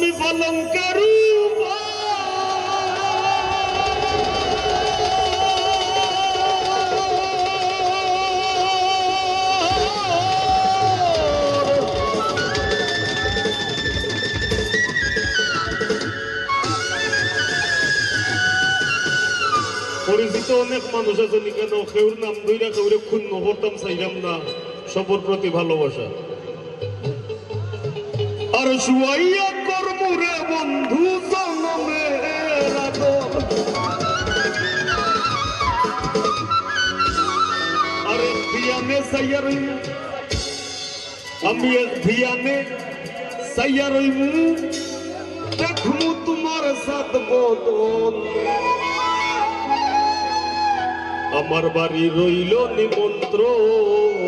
তুমি অলঙ্কারু পরিচিত অনেক মানুষ আছে কেন কেউর নাম ধইরা কেউরে ক্ষুণ্ণ হতাম চাইলাম না সবর প্রতি ভালোবাসা আর শুয়াইয়া কর্মরে বন্ধু জনমের আরে ধিয়ানে চাইয়া রইম আমি ধিয়ানে চাইয়া রইম দেখমু তোমার সাথ বদন আমার বাড়ি রইল নিমন্ত্রণ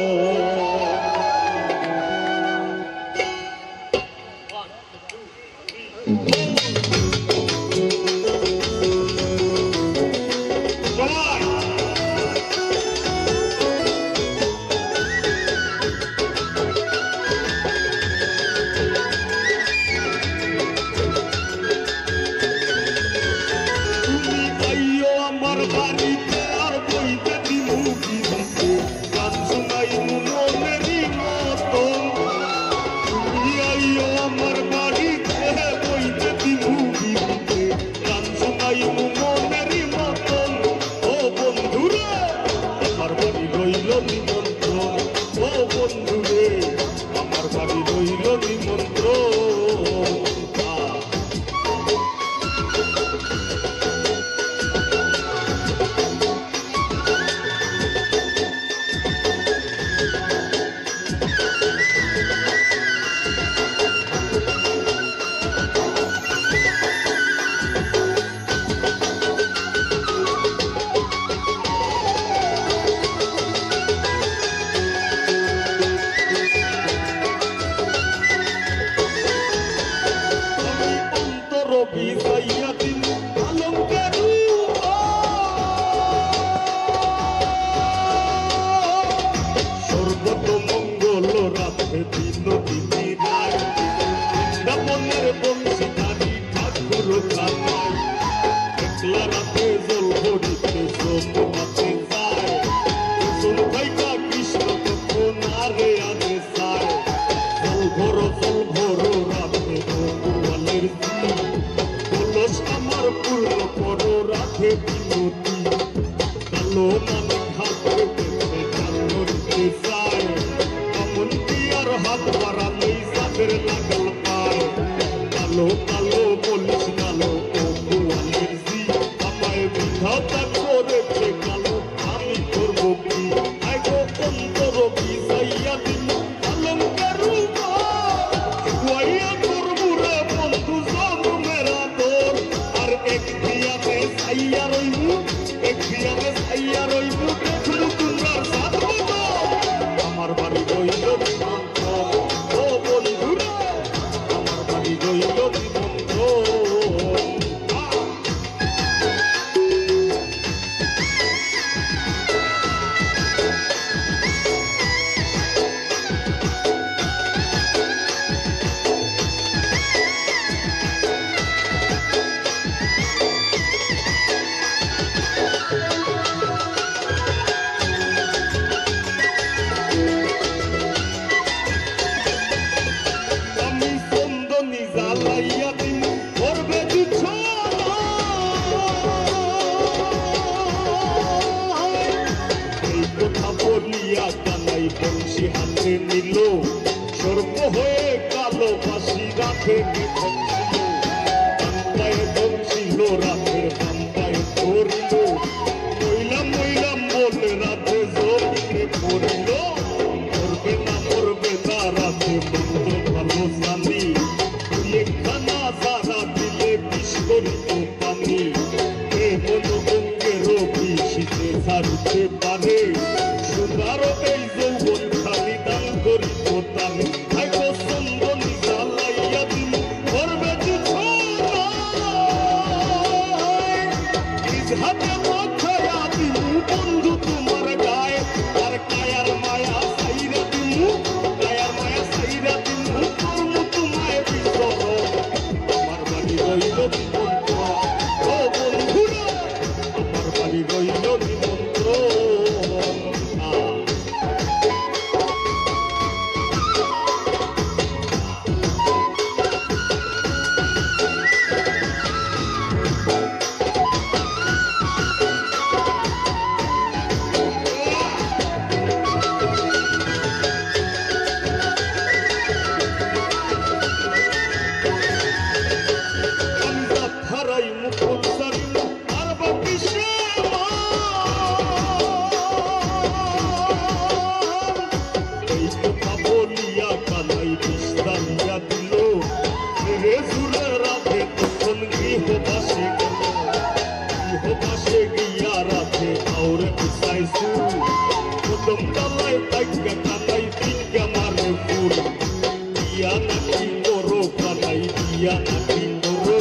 বিয়া নাকি করো কানাই বিয়া নাকি করো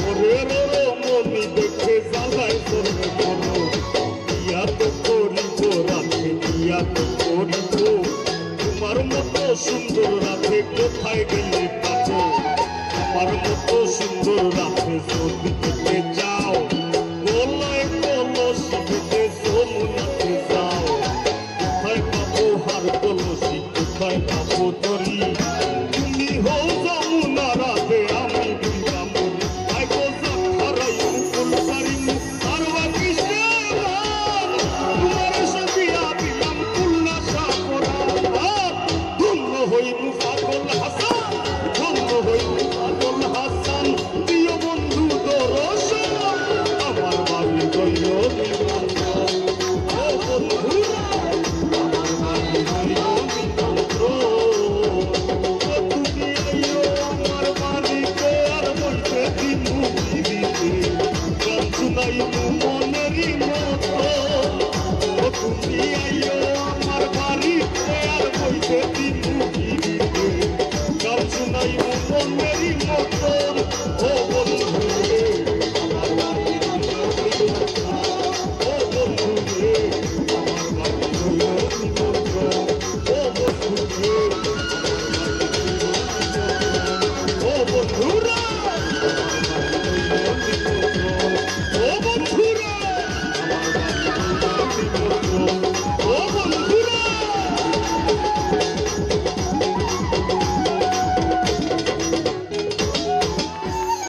ওরে রো মনি দেখে জ্বালায় করবে করো বিয়া তো করিব রাতে বিয়া তো করিব তোমার মতো সুন্দর রাতে কোথায় গেলে পাবো আমার মতো সুন্দর রাতে যদি পেতে যাও গলায় কলসি পেতে যমুনাতে যাও কোথায় পাবো হার কলসি কোথায় পাবো তরি তুমি হও যমুনা রাতে আমি দুইটা মরি আই গোজা খারাই মুকুল সারি আর বাকি তোমার সবিয়া দিলাম কুল্লা সাপরা ধন্য হইনু পাগল হাসা